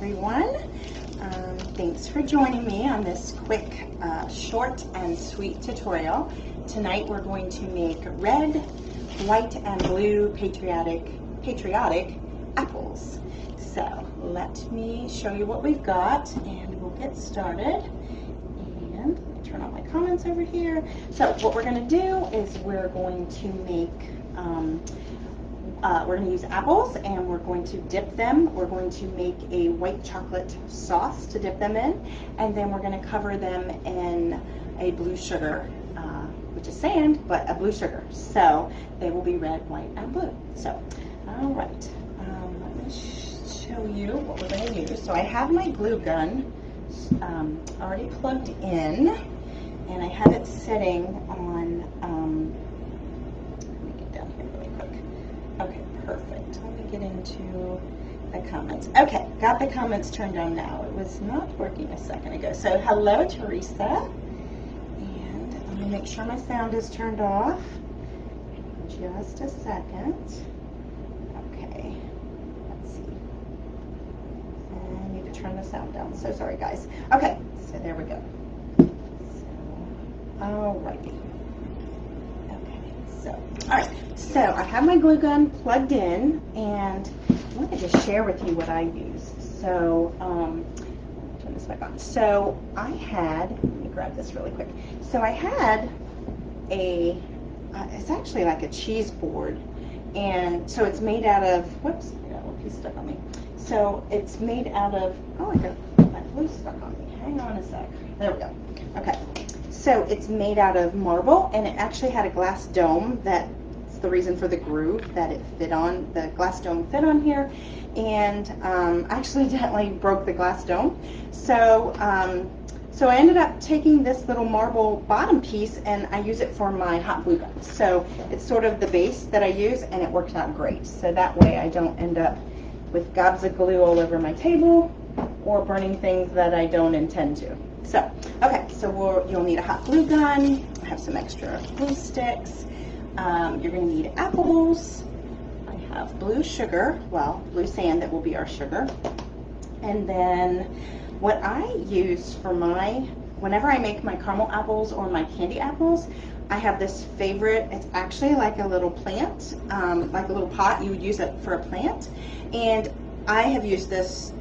everyone. Thanks for joining me on this quick, short and sweet tutorial. Tonight we're going to make red, white, and blue patriotic apples. So let me show you what we've got and we'll get started. And let me turn on my comments over here. So what we're going to do is we're going to make we're going to use apples and we're going to dip them. We're going to make a white chocolate sauce to dip them in, and then we're going to cover them in a blue sugar, which is sand, but a blue sugar. So they will be red, white, and blue. So, all right, let me show you what we're going to use. So I have my glue gun already plugged in, and I have it sitting on, let me get down here really quick. Okay, perfect. Let me get into the comments. Okay, got the comments turned on now. It was not working a second ago. So hello, Teresa. And let me make sure my sound is turned off. Just a second. Okay, let's see. I need to turn the sound down. So sorry, guys. Okay, so there we go. So, alrighty. So, all right, so I have my glue gun plugged in, and I want to just share with you what I use. So, turn this back on. So I had, let me grab this really quick. So I had a, it's actually like a cheese board, and so it's made out of, whoops, I got a little piece stuck on me. So it's made out of, oh, I got my glue stuck on me. Hang on a sec. There we go. Okay. So it's made out of marble, and it actually had a glass dome. That's the reason for the groove that it fit on. The glass dome fit on here, and I accidentally broke the glass dome. So so I ended up taking this little marble bottom piece, and I use it for my hot glue gun. So it's sort of the base that I use, and it works out great. So that way I don't end up with gobs of glue all over my table or burning things that I don't intend to. So, okay, so you'll need a hot glue gun. I have some extra glue sticks. You're going to need apples. I have blue sugar, well, blue sand that will be our sugar. And then what I use for whenever I make my caramel apples or my candy apples, I have this favorite. It's actually like a little plant, like a little pot. You would use it for a plant. And I have used this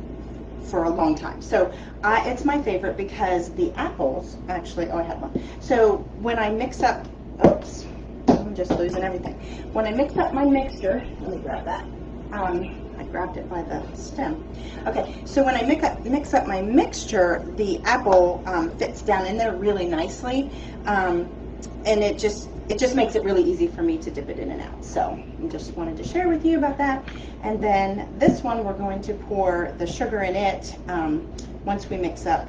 for a long time. So it's my favorite because the apples, actually, oh, I had one. So when I mix up, oops, I'm just losing everything. When I mix up my mixture, let me grab that. I grabbed it by the stem. Okay, so when I mix up my mixture, the apple fits down in there really nicely, and it just makes it really easy for me to dip it in and out. So I just wanted to share with you about that. And then this one, we're going to pour the sugar in it once we mix up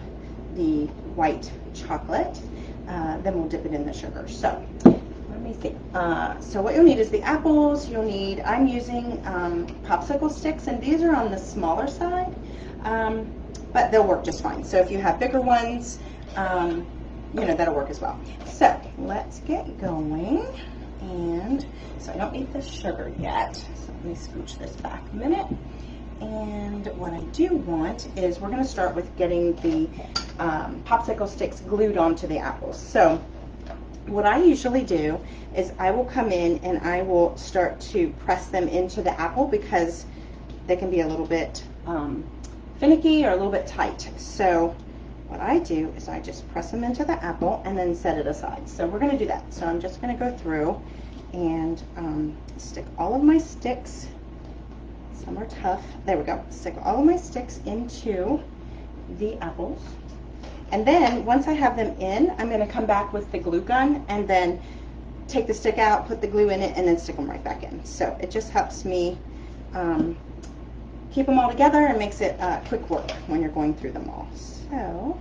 the white chocolate. Then we'll dip it in the sugar. So let me see. So what you'll need is the apples. You'll need, I'm using popsicle sticks, and these are on the smaller side, but they'll work just fine. So if you have bigger ones, you know, that'll work as well. So let's get going. And so I don't need the sugar yet. So let me scooch this back a minute. And what I do want is we're going to start with getting the popsicle sticks glued onto the apples. So what I usually do is I will come in and I will start to press them into the apple because they can be a little bit finicky or a little bit tight. So what I do is I just press them into the apple and then set it aside. So we're going to do that. So I'm just going to go through and stick all of my sticks. Some are tough. There we go. Stick all of my sticks into the apples. And then once I have them in, I'm going to come back with the glue gun and then take the stick out, put the glue in it, and then stick them right back in. So it just helps me keep them all together and makes it quick work when you're going through them all. So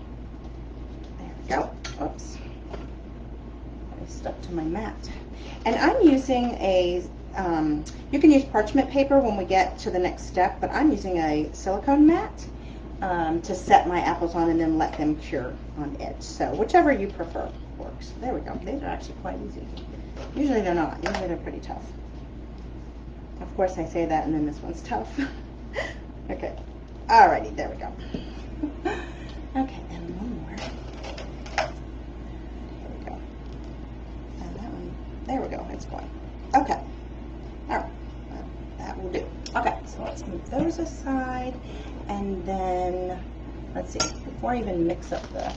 there we go. Oops. I stuck to my mat. And I'm using a, you can use parchment paper when we get to the next step, but I'm using a silicone mat to set my apples on and then let them cure on it. So whichever you prefer works. There we go. These are actually quite easy. Usually they're not. Usually they're pretty tough. Of course I say that and then this one's tough. Okay. Alrighty, there we go. Okay, and one more. Here we go. And that one, there we go, it's going. Okay, alright, that will do. Okay, so let's move those aside, and then, let's see, before I even mix up the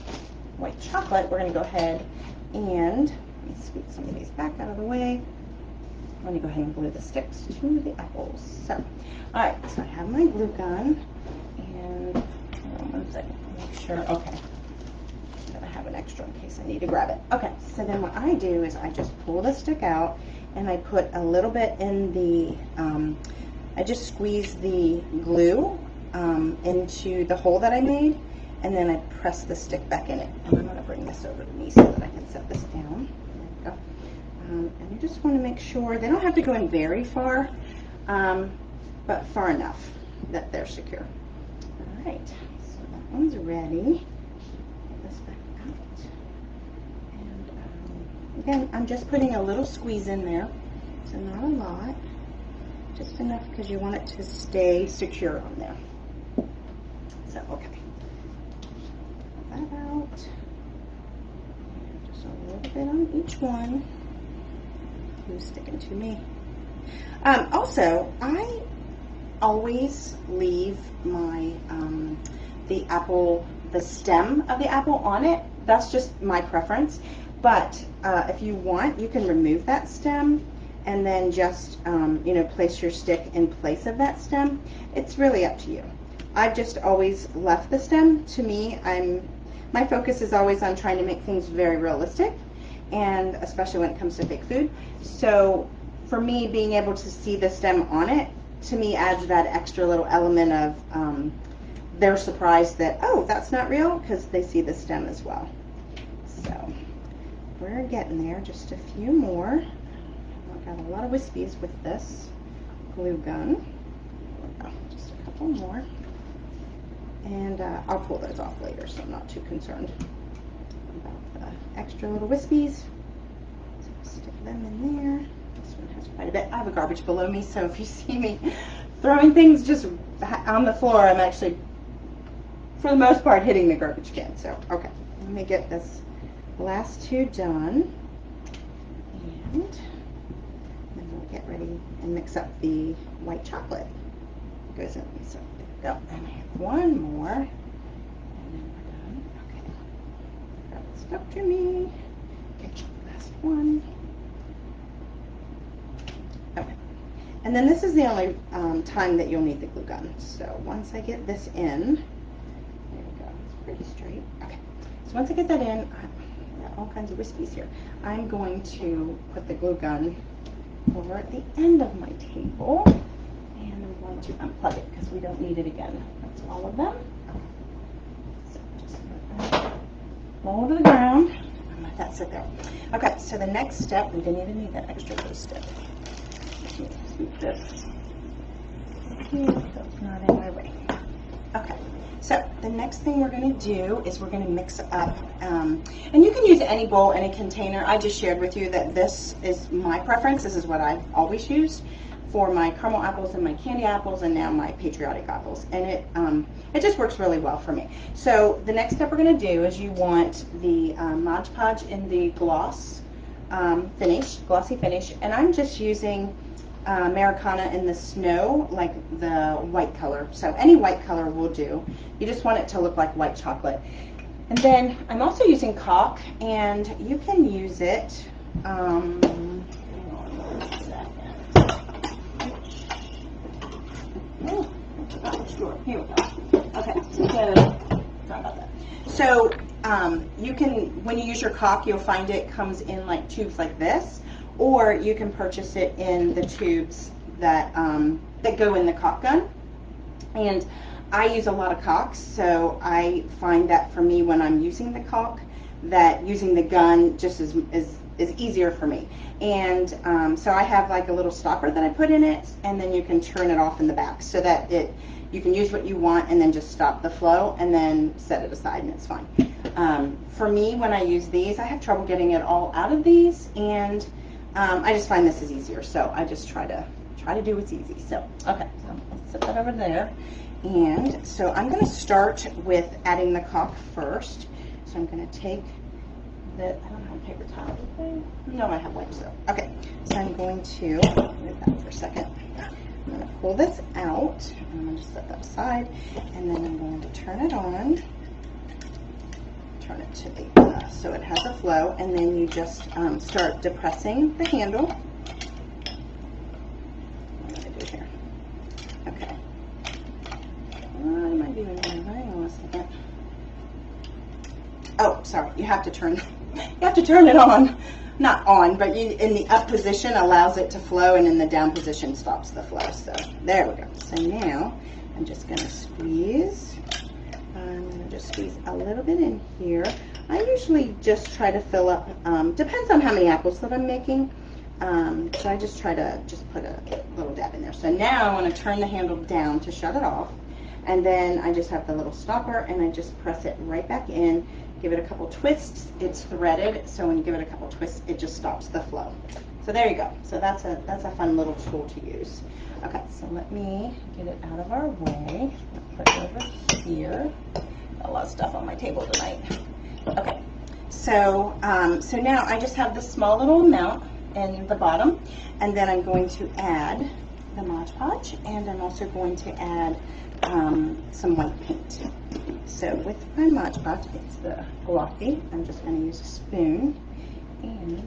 white chocolate, we're going to go ahead and, let me scoot some of these back out of the way. I'm going to go ahead and glue the sticks to the apples. So, alright, so I have my glue gun, and hold on one second, make sure, okay. I have an extra in case I need to grab it. Okay, so then what I do is I just pull the stick out, and I put a little bit in the, I just squeeze the glue into the hole that I made, and then I press the stick back in it. And I'm going to bring this over to me so that I can set this down. There we go. And I just want to make sure they don't have to go in very far, but far enough that they're secure. All right, so that one's ready. Get this back out. And again, I'm just putting a little squeeze in there, so not a lot, just enough because you want it to stay secure on there. So, okay. That out. And just a little bit on each one. Who's sticking to me? Also, I always leave my the stem of the apple on it. That's just my preference. But if you want, you can remove that stem and then just you know, place your stick in place of that stem. It's really up to you. I've just always left the stem. To me, my focus is always on trying to make things very realistic, and especially when it comes to fake food. So for me, being able to see the stem on it, to me, adds that extra little element of they're surprised that, oh, that's not real, because they see the stem as well. So we're getting there, just a few more. I've got a lot of wispies with this glue gun. Just a couple more. And I'll pull those off later, so I'm not too concerned about the extra little wispies. So I'll stick them in there. This one has quite a bit. I have a garbage below me, so if you see me throwing things just on the floor, I'm actually, for the most part, hitting the garbage can. So, okay, let me get this last two done. And then we'll get ready and mix up the white chocolate. Goes in, so there we go. And I have one more, and then we're done. Okay, grab it stuck to me. Okay, last one. Okay, and then this is the only time that you'll need the glue gun. So once I get this in, there we go. It's pretty straight. Okay, so once I get that in, I've got all kinds of wispies here. I'm going to put the glue gun over at the end of my table. And I'm going to unplug it because we don't need it again. That's all of them. So just roll to the ground and let that sit there. Okay, so the next step, we didn't even need that extra glue stick. Just need to scoop this here so it's not in my way. Okay, so the next thing we're going to do is we're going to mix up, and you can use any bowl, any container. I just shared with you that this is my preference. This is what I've always used for my caramel apples and my candy apples and now my Patriotic apples, and it just works really well for me. So the next step we're going to do is you want the Mod Podge in the glossy finish, and I'm just using Americana in the snow, like the white color. So any white color will do. You just want it to look like white chocolate. And then I'm also using caulk, and you can use it. Here we go. Okay, so sorry about that. So you can, when you use your caulk, you'll find it comes in like tubes like this, or you can purchase it in the tubes that that go in the caulk gun. And I use a lot of caulks, so I find that for me when I'm using the caulk, that using the gun just is easier for me. And so I have like a little stopper that I put in it, and then you can turn it off in the back so that you can use what you want and then just stop the flow and then set it aside and it's fine. For me, when I use these, I have trouble getting it all out of these, and I just find this is easier. So I just try to do what's easy. So okay, so let's set that over there. And so I'm going to start with adding the caulk first. So I'm going to take I don't have a paper towel. No, I have wipes though. Okay, so I'm going to move that for a second. I'm going to pull this out. I'm going to just set that aside, and then I'm going to turn it on. Turn it to the so it has a flow, and then you just start depressing the handle. What do I do here? Okay. What am I doing here? Hang on a second. Oh, sorry. You have to turn. You have to turn it on. Not on, but in the up position allows it to flow, and in the down position stops the flow. So there we go. So now I'm just going to squeeze. I'm going to just squeeze a little bit in here. I usually just try to fill up, depends on how many apples that I'm making. So I just try to just put a little dab in there. So now I want to turn the handle down to shut it off. And then I just have the little stopper, and I just press it right back in. Give it a couple twists. It's threaded, so when you give it a couple twists, it just stops the flow. So there you go. So that's a fun little tool to use. Okay, so let me get it out of our way. I'll put it over here. Got a lot of stuff on my table tonight. Okay, so so now I just have this small little amount in the bottom, and then I'm going to add the Mod Podge, and I'm also going to add some white paint. So with my Mod Podge, it's the glossy. I'm just going to use a spoon, and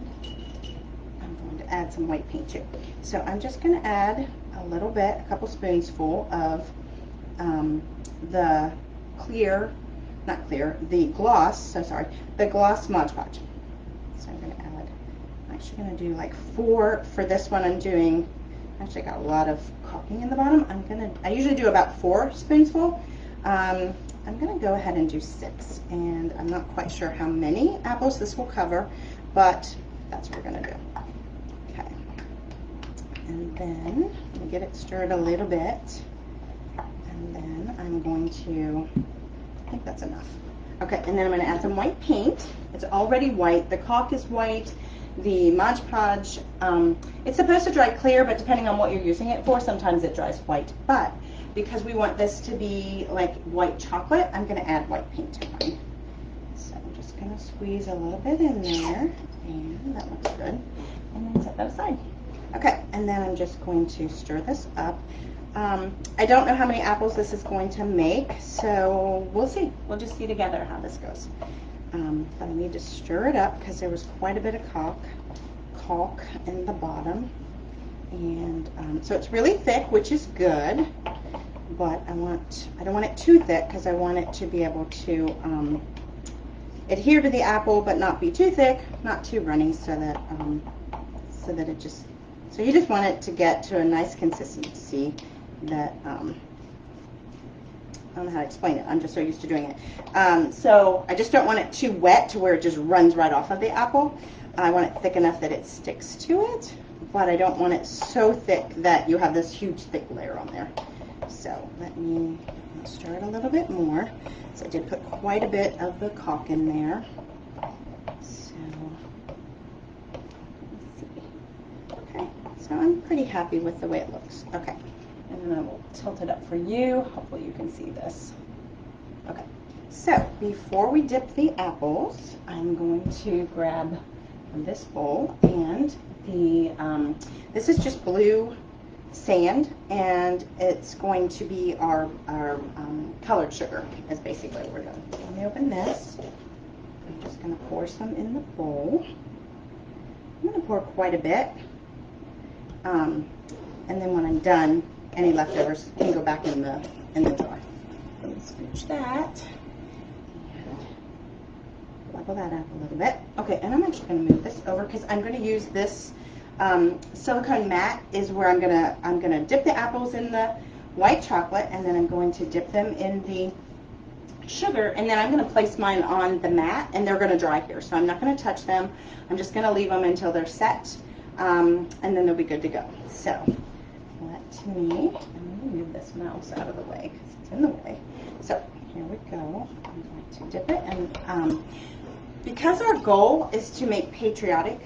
I'm going to add some white paint too. So I'm just going to add a little bit, a couple spoons full of the the gloss, the gloss Mod Podge. So I'm going to add, I'm actually going to do like 4 for this one. I'm doing, actually got a lot of caulking in the bottom. I usually do about 4 spoonsful. I'm going to go ahead and do 6, and I'm not quite sure how many apples this will cover, but that's what we're going to do. Okay, and then let me get it stirred a little bit, and then I'm going to, I think that's enough. Okay, and then I'm going to add some white paint. It's already white. The caulk is white. The Mod Podge, it's supposed to dry clear, but depending on what you're using it for, sometimes it dries white. But because we want this to be like white chocolate, I'm going to add white paint to mine. So I'm just going to squeeze a little bit in there, and that looks good. And then set that aside. Okay, and then I'm just going to stir this up. I don't know how many apples this is going to make, so we'll see. We'll just see together how this goes. But I need to stir it up because there was quite a bit of caulk in the bottom. And so it's really thick, which is good, but I don't want it too thick because I want it to be able to adhere to the apple, but not be too thick, not too runny, so that it just, so you just want it to get to a nice consistency that, I don't know how to explain it. I'm just so used to doing it. So I just don't want it too wet to where it just runs right off of the apple. I want it thick enough that it sticks to it, but I don't want it so thick that you have this huge thick layer on there. So let me stir it a little bit more. So I did put quite a bit of the caulk in there. So let's see. Okay, so I'm pretty happy with the way it looks. Okay. And then I will tilt it up for you. Hopefully you can see this. Okay, so before we dip the apples, I'm going to grab this bowl, and this is just blue sand, and it's going to be our colored sugar, is basically what we're doing. Let me open this. I'm just going to pour some in the bowl. I'm going to pour quite a bit, and then when I'm done, any leftovers can go back in the jar. Let me scooch that and level that up a little bit. Okay, and I'm actually going to move this over because I'm going to use this silicone mat is where I'm gonna dip the apples in the white chocolate, and then I'm going to dip them in the sugar, and then I'm going to place mine on the mat, and they're going to dry here. So I'm not going to touch them. I'm just going to leave them until they're set, and then they'll be good to go. So I'm going to move this mouse out of the way because it's in the way. So here we go. I'm going to dip it, and because our goal is to make patriotic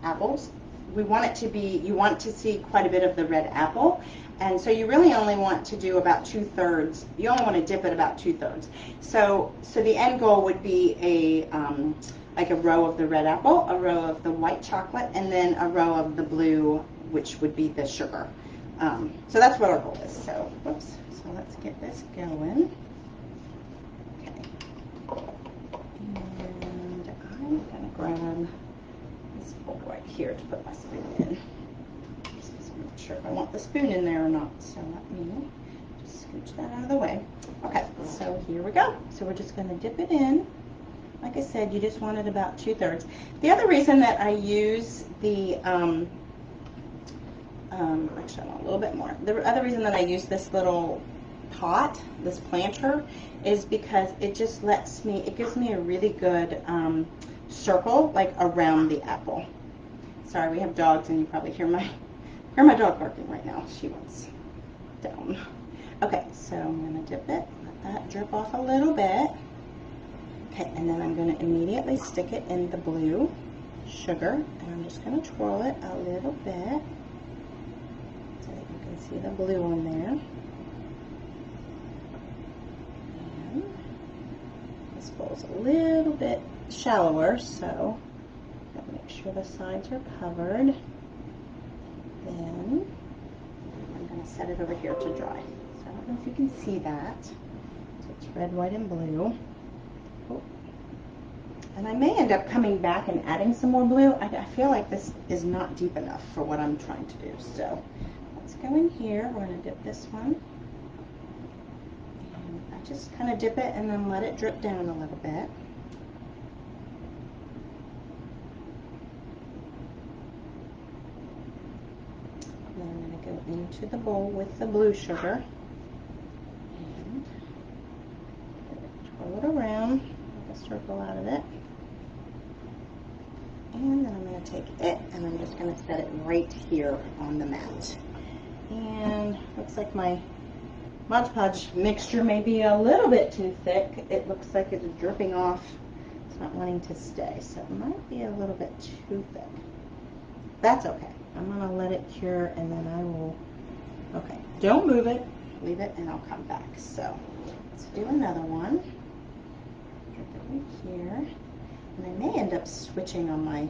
apples, we want it to be, you want to see quite a bit of the red apple, And so you really only want to do about 2/3. You only want to dip it about 2/3. So the end goal would be a like a row of the red apple, a row of the white chocolate, and then a row of the blue, which would be the sugar. So that's what our goal is. So, whoops. So let's get this going. Okay. And I'm gonna grab this bowl right here to put my spoon in. I'm not sure if I want the spoon in there or not. So let me just scooch that out of the way. Okay. So here we go. So we're just gonna dip it in. Like I said, you just want it about 2/3. The other reason that I use the, actually I want a little bit more. The other reason that I use this little pot, this planter, is because it just it gives me a really good circle, like around the apple. Sorry, we have dogs and you probably hear my dog barking right now. She wants down. Okay, so I'm gonna dip it, let that drip off a little bit. Okay, and then I'm going to immediately stick it in the blue sugar, and I'm just going to twirl it a little bit so that you can see the blue on there. And this bowl's a little bit shallower, so I'll make sure the sides are covered. Then I'm going to set it over here to dry. So I don't know if you can see that. So it's red, white, and blue. Oh. And I may end up coming back and adding some more blue. I feel like this is not deep enough for what I'm trying to do. So let's go in here. We're going to dip this one. And I just kind of dip it and then let it drip down a little bit. And then I'm going to go into the bowl with the blue sugar. And twirl it around. Make a circle out of it. And then I'm going to take it and I'm just going to set it right here on the mat. And looks like my Mod Podge mixture may be a little bit too thick. It looks like it's dripping off. It's not wanting to stay, so it might be a little bit too thick. That's okay. I'm going to let it cure and then I will, okay, don't move it. Leave it and I'll come back. So let's do another one. Drip it right here. And I may end up switching on my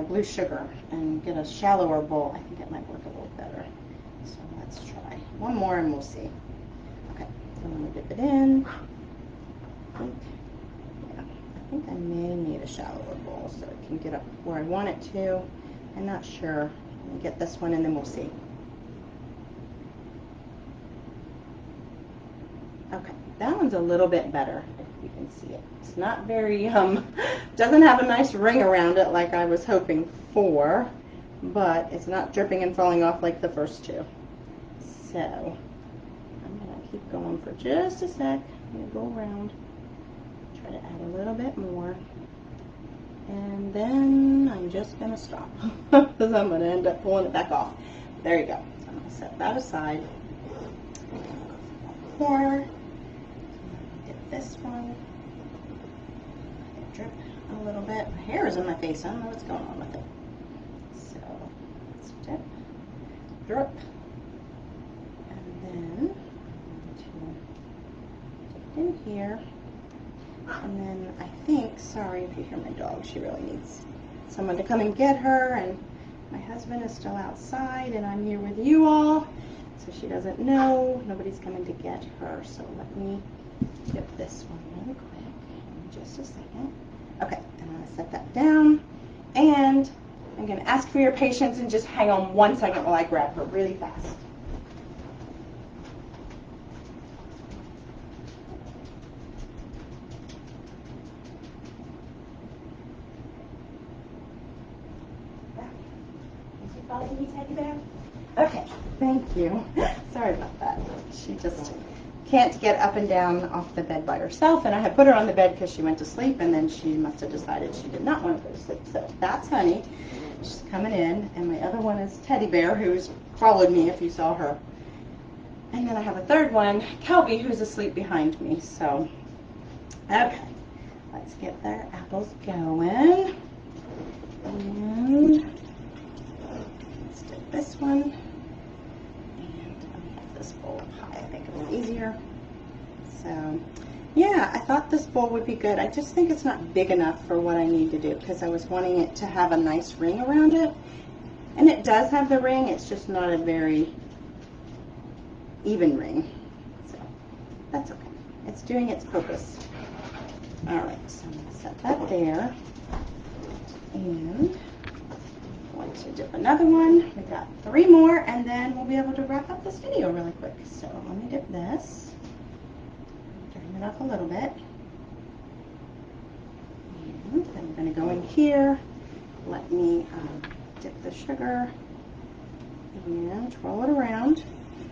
blue sugar and get a shallower bowl. I think it might work a little better. So let's try one more and we'll see. Okay, so I'm going to dip it in. I think I may need a shallower bowl so it can get up where I want it to. I'm not sure. Let me get this one and then we'll see. Okay, that one's a little bit better, if you can see it. It's not very, doesn't have a nice ring around it like I was hoping for, but it's not dripping and falling off like the first two. So, I'm going to keep going for just a sec. I'm going to go around, try to add a little bit more, and then I'm just going to stop, because I'm going to end up pulling it back off. There you go. So I'm going to set that aside. More. Get this one. Drip a little bit. My hair is in my face. I don't know what's going on with it. So let's dip, drip, and then dip in here. And then I think, sorry if you hear my dog, she really needs someone to come and get her. And my husband is still outside, and I'm here with you all. So she doesn't know. Nobody's coming to get her. So let me dip this one really quick in just a second. Okay, and I'm going to set that down. And I'm going to ask for your patience and just hang on 1 second while I grab her really fast. Is she following me, Teddy Bear? Okay, thank you. Sorry about that. She just can't get up and down off the bed by herself, and I had put her on the bed because she went to sleep, and then she must have decided she did not want to go to sleep. So that's Honey. She's coming in, and my other one is Teddy Bear, who's followed me if you saw her. And then I have a third one, Kelby, who's asleep behind me. So, okay, let's get their apples going. And let's dip this one. this bowl up high. I think it'll be easier. So, yeah, I thought this bowl would be good. I just think it's not big enough for what I need to do because I was wanting it to have a nice ring around it. And it does have the ring, it's just not a very even ring. So, that's okay. It's doing its purpose. Alright, so I'm going to set that there. And I'm going to dip another one. We got 3 more, and then we'll be able to wrap up this video really quick. So let me dip this. Turn it up a little bit. And then I'm going to go in here. Let me dip the sugar and twirl it around.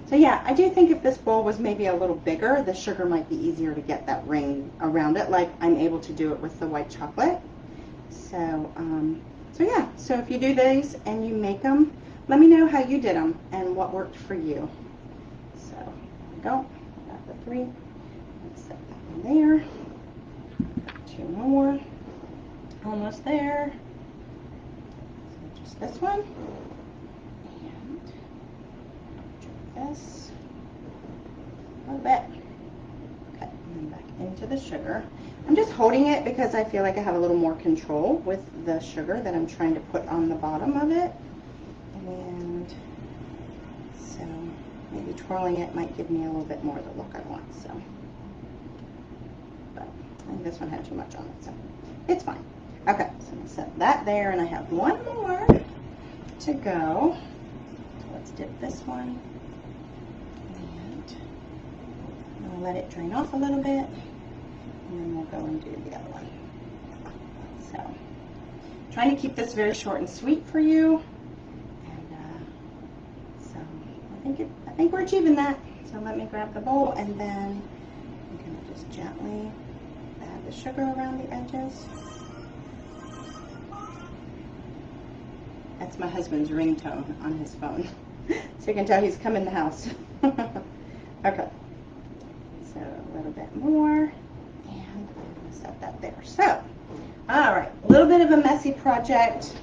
So yeah, I do think if this bowl was maybe a little bigger, the sugar might be easier to get that ring around it, like I'm able to do it with the white chocolate. So, so yeah, so if you do these and you make them, let me know how you did them and what worked for you. So, there we go. I got the 3. Let's set that one there. Got 2 more. Almost there. So just this one. This a little bit. Okay, and then back into the sugar. I'm just holding it because I feel like I have a little more control with the sugar that I'm trying to put on the bottom of it. And so maybe twirling it might give me a little bit more of the look I want. So, but I think this one had too much on it, so it's fine. Okay, so I'm going to set that there, and I have 1 more to go. So let's dip this one. I'll let it drain off a little bit, and then we'll go and do the other one. So, trying to keep this very short and sweet for you, and so I think we're achieving that. So let me grab the bowl, and then I'm going to just gently add the sugar around the edges. That's my husband's ringtone on his phone, so you can tell he's come in the house. Okay. So a little bit more, and I'm going to set that there. So, all right, a little bit of a messy project.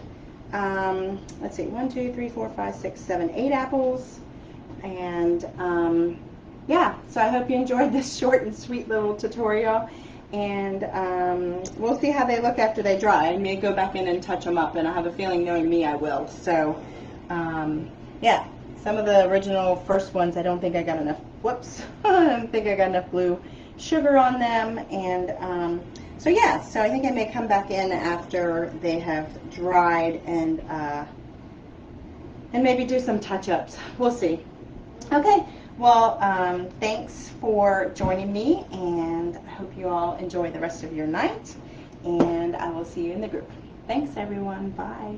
Let's see, 1, 2, 3, 4, 5, 6, 7, 8 apples, and yeah. So I hope you enjoyed this short and sweet little tutorial, and we'll see how they look after they dry. I may go back in and touch them up, and I have a feeling, knowing me, I will. So, yeah. Some of the original first ones, I don't think I got enough, whoops, I don't think I got enough blue sugar on them, and so yeah, so I think I may come back in after they have dried and maybe do some touch-ups. We'll see. Okay, well, thanks for joining me, and I hope you all enjoy the rest of your night, and I will see you in the group. Thanks, everyone. Bye.